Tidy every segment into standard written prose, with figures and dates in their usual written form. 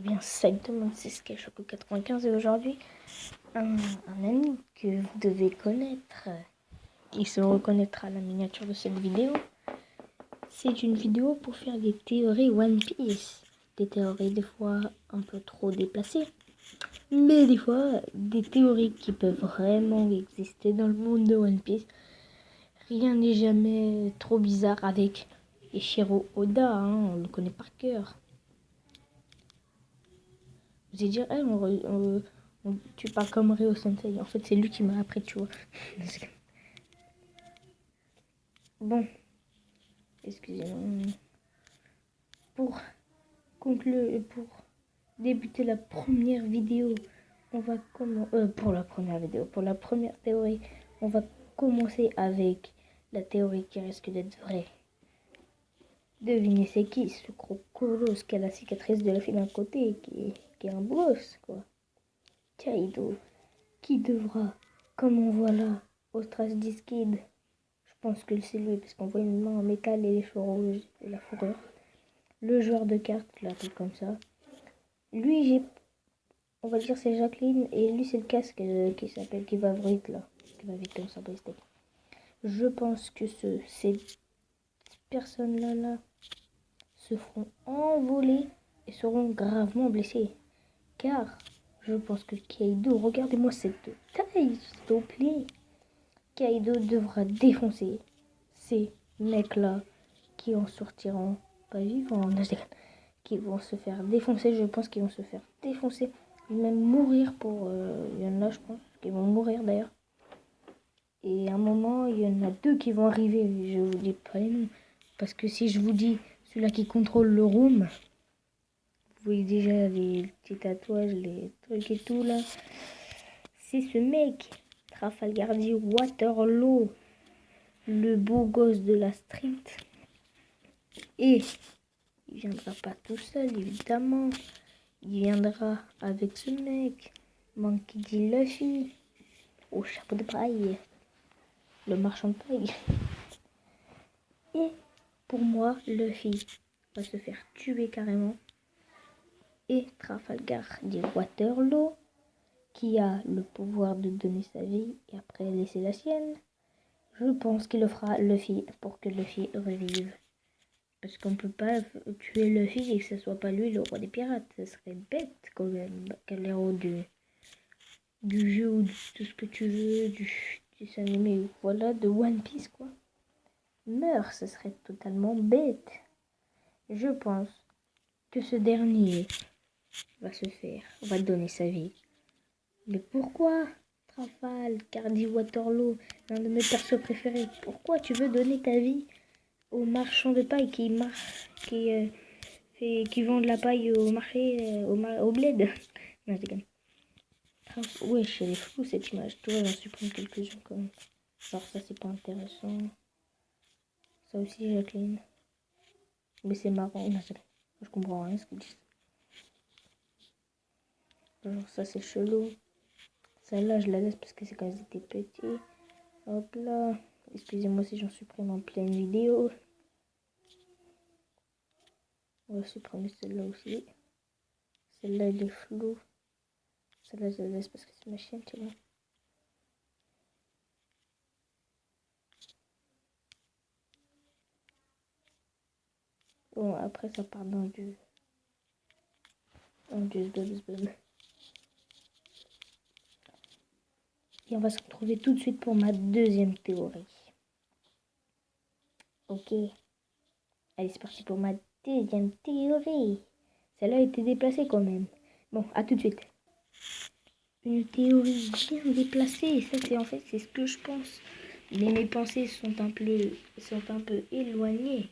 Eh bien, salut tout le monde, c'est Skychoco95 et aujourd'hui, un ami que vous devez connaître, il se reconnaîtra à la miniature de cette vidéo. C'est une vidéo pour faire des théories One Piece. Des théories des fois un peu trop déplacées, mais des fois des théories qui peuvent vraiment exister dans le monde de One Piece. Rien n'est jamais trop bizarre avec Eiichiro Oda, on le connaît par cœur. Vous allez dire, hey, tu parles comme Ryo Sensei. En fait, c'est lui qui m'a appris, tu vois. Bon, excusez-moi. Pour conclure, pour débuter la première vidéo, on va pour la première théorie, on va commencer avec la théorie qui risque d'être vraie. Devinez c'est qui ce gros colosse qui a la cicatrice de la fille d'un côté, qui est un boss, quoi. Kaido, qui devra, comme on voit là, au Strass Kid. Je pense que c'est lui, parce qu'on voit une main en métal et les cheveux rouges et la fourrure. Le joueur de cartes, là, tout comme ça. Lui, on va dire c'est Jacqueline, et lui c'est le casque qui s'appelle, qui va vite là. Qui va vite comme ça, bristique. Je pense que ces personnes-là se feront envoler et seront gravement blessées. Car je pense que Kaido, regardez-moi cette taille, s'il vous plaît. Kaido devra défoncer ces mecs-là qui en sortiront pas vivants, qui vont se faire défoncer. Je pense qu'ils vont se faire défoncer, même mourir pour... il y en a, je pense, qui vont mourir d'ailleurs. Et à un moment, il y en a deux qui vont arriver. Je vous dis pas les noms. Parce que si je vous dis celui-là qui contrôle le room, vous voyez déjà les petits tatouages, les trucs et tout là. C'est ce mec, Trafalgar Waterloo, le beau gosse de la street. Et il viendra pas tout seul, évidemment. Il viendra avec ce mec, Monkey D. Luffy, au chapeau de paille, le marchand de paille. Et pour moi, Luffy va se faire tuer carrément. Et Trafalgar dit Waterloo, qui a le pouvoir de donner sa vie et après laisser la sienne, je pense qu'il le fera Luffy pour que Luffy revive. Parce qu'on peut pas tuer Luffy et que ce soit pas lui le roi des pirates. Ce serait bête quand même. Quel héros du jeu ou de tout ce que tu veux, du dessin animé, voilà, de One Piece quoi. Meurt, ce serait totalement bête. Je pense que ce dernier va donner sa vie. Mais pourquoi Cardi Waterloo, l'un de mes persos préférés, pourquoi tu veux donner ta vie aux marchands de paille qui vendent la paille au marché, au bled? Non, je déconne. Wesh, elle est floue cette image. Tu vois, j'en supprime quelques-uns quand même. Alors ça, c'est pas intéressant. Ça aussi, Jacqueline. Mais c'est marrant. Non, je comprends rien ce qu'ils disent. Genre ça, c'est chelou. Celle-là, je la laisse parce que c'est quand ils étaient petits. Hop là. Excusez-moi si j'en supprime en pleine vidéo. On va supprimer celle-là aussi. Celle-là, elle est floue. Celle-là, je la laisse parce que c'est ma chienne, tu vois. Bon, après, ça part dans du zbub. Et on va se retrouver tout de suite pour ma deuxième théorie. Ok. Allez, c'est parti pour ma deuxième théorie. Celle-là a été déplacée quand même. Bon, à tout de suite. Une théorie bien déplacée. Ça, c'est ce que je pense. Mais mes pensées sont un peu éloignées.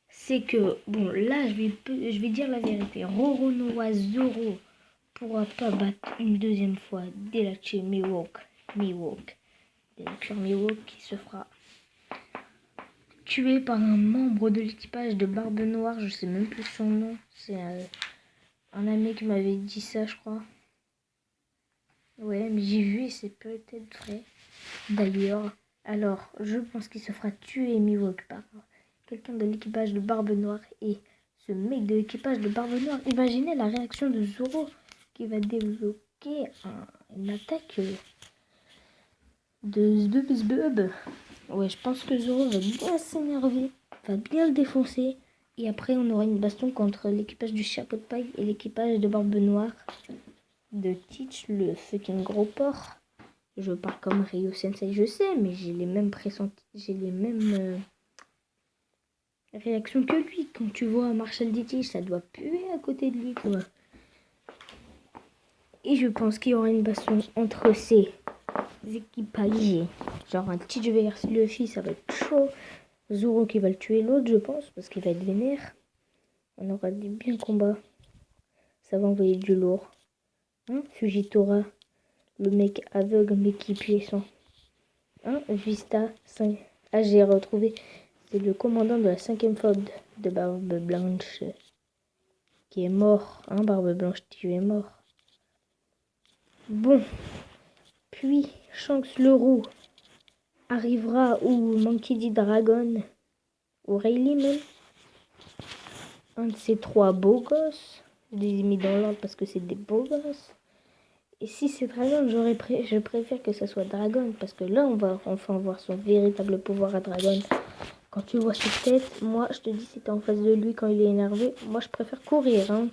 C'est que, bon, là, je vais dire la vérité. Roronoa Zoro pourra pas battre une deuxième fois Delache Mihawk. Delache Mihawk qui se fera tué par un membre de l'équipage de Barbe Noire, je sais même plus son nom. C'est un ami qui m'avait dit ça, je crois. Ouais, mais j'ai vu et c'est peut-être vrai. D'ailleurs, je pense qu'il se fera tuer Mihawk par quelqu'un de l'équipage de Barbe Noire et ce mec de l'équipage de Barbe Noire. Imaginez la réaction de Zoro qui va débloquer une attaque de Zbub. Ouais, je pense que Zoro va bien s'énerver, va bien le défoncer. Et après, on aura une baston contre l'équipage du chapeau de paille et l'équipage de Barbe Noire de Teach, le fucking gros porc. Je parle comme Ryo Sensei, je sais, mais j'ai les mêmes réactions que lui. Quand tu vois Marshall D. Teach, ça doit puer à côté de lui, quoi. Et je pense qu'il y aura une baston entre ces équipages. Genre un Teach vs Luffy, ça va être chaud. Zoro qui va le tuer l'autre, je pense, parce qu'il va être vénère. On aura des bien combats. Ça va envoyer du lourd. Hein, Fujitora, le mec aveugle mais qui est puissant. Hein, Vista 5. Ah, j'ai retrouvé. C'est le commandant de la 5e flotte de Barbe Blanche qui est mort. Hein, Barbe Blanche, tu es mort. Bon. Puis, Shanks le roux arrivera ou Monkey D. Dragon ou Rayleigh même. Un de ces 3 beaux gosses. Je les ai mis dans l'ordre parce que c'est des beaux gosses. Et si c'est Dragon, je préfère que ça soit Dragon. Parce que là, on va enfin voir son véritable pouvoir à Dragon. Quand tu vois cette tête, moi, je te dis, si t'es en face de lui quand il est énervé, moi, je préfère courir. Hein.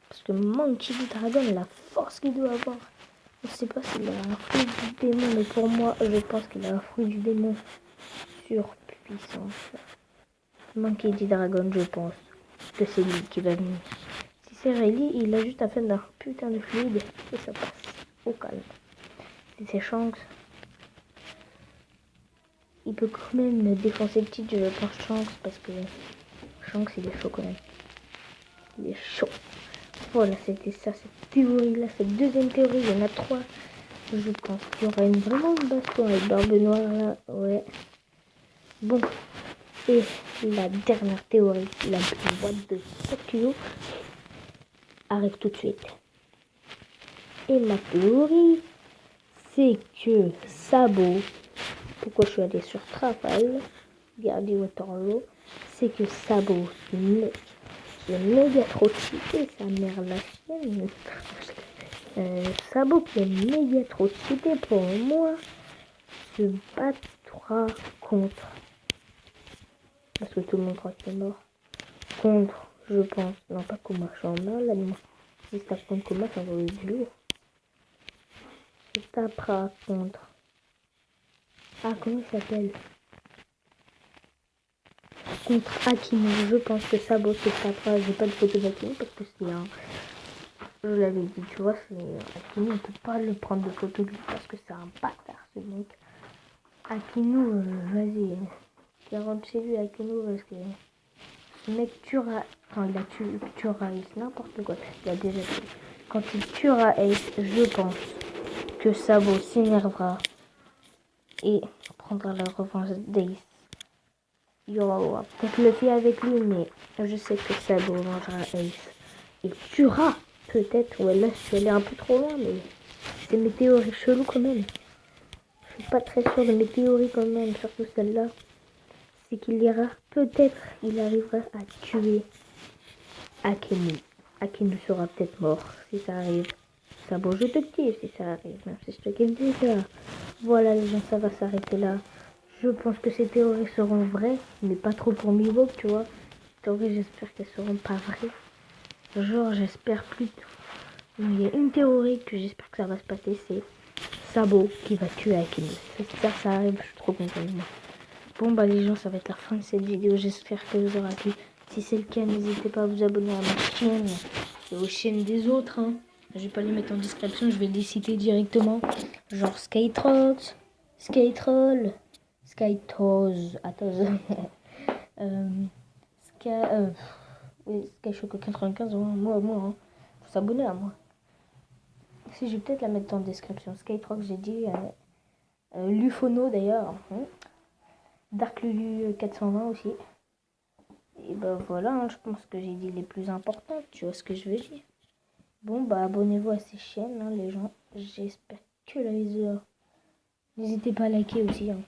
Parce que Monkey D. Dragon, la force qu'il doit avoir. Je sais pas s'il a un fruit du démon, mais pour moi, je pense qu'il a un fruit du démon surpuissance. Monkey D. Dragon, je pense que c'est lui qui va venir. Si c'est Rayleigh, il a juste à faire d'un putain de fluide et ça passe au calme. Si c'est Shanks, il peut quand même défoncer le titre, je pense Shanks, parce que Shanks il est chaud quand même. Il est chaud. Voilà, c'était ça, cette théorie-là, cette deuxième théorie, il y en a 3. Je pense qu'il y aura vraiment une baston avec Barbe Noire là, ouais. Bon, et la dernière théorie, la plus what de 7 kilos, arrive tout de suite. Et ma théorie, c'est que Sabo, pourquoi je suis allée sur Trafal, regardez Waterloo, c'est que Sabo, c'est méga trop cheaté, sa mère la sienne. Sabo qui est méga trop cheaté pour moi, se battra contre, parce que tout le monde croit qu'il est mort, contre, je pense, non pas Kuma, je suis en mal, là, si ça contre Kuma, ça va être dur. Se tapera contre, ah comment il s'appelle, contre Akino, je pense que Sabo se tapera, j'ai pas de photo d'Akino parce que c'est un, je l'avais dit, tu vois, Akino, on peut pas le prendre de photo de lui parce que c'est un bâtard ce mec. Akino, vas-y, il rentre chez lui Akino parce que ce mec tuera, quand il a tuera Ace, n'importe quoi, il a déjà tué. Quand il tuera Ace, je pense que Sabo s'énervera et prendra la revanche d'Ace. Il y aura peut-être le fait avec lui, mais je sais que Sabo vengera Ace. Et tuera peut-être, ouais là je suis allée un peu trop loin, mais c'est mes théories cheloues quand même. Je suis pas très sûre de mes théories quand même, surtout celle-là. C'est qu'il ira, peut-être, il arrivera à tuer Akenu. Akenu sera peut-être mort si ça arrive. Sabo, je te kiffe si ça arrive, même si je te kiffe déjà. Voilà les gens, ça va s'arrêter là. Je pense que ces théories seront vraies, mais pas trop pour Mihawk, tu vois. Ces théories, j'espère qu'elles seront pas vraies. Genre, j'espère plutôt. Il y a une théorie que j'espère que ça va se passer, c'est Sabo qui va tuer Akenu. J'espère que ça arrive, je suis trop contente de moi. Bon bah les gens, ça va être la fin de cette vidéo, j'espère que vous aura plu. Si c'est le cas, n'hésitez pas à vous abonner à ma chaîne et aux chaînes des autres. Hein. Je vais pas les mettre en description, je vais les citer directement. Genre Skytrox, Skytroll, Skytoz, Skychoco 95, moi, hein. Faut s'abonner à moi. Si je vais peut-être la mettre en description. Skytrox, j'ai dit, Lufono d'ailleurs. Dark Lulu 420 aussi. Et bah voilà, hein, je pense que j'ai dit les plus importantes, tu vois ce que je veux dire. Bon bah abonnez-vous à ces chaînes, hein, les gens. J'espère que la vidéo. N'hésitez pas à liker aussi. Hein.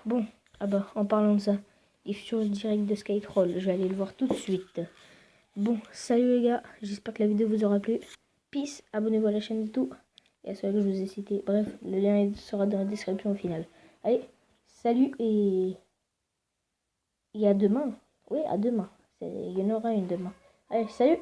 Bon, ah bah en parlant de ça, et sur le direct de Skytroll. Je vais aller le voir tout de suite. Bon, salut les gars, j'espère que la vidéo vous aura plu. Peace, abonnez-vous à la chaîne et tout. Et à ceux que je vous ai cités. Bref, le lien sera dans la description au final. Allez, salut et à demain. Oui, à demain. Il y en aura une demain. Allez, salut!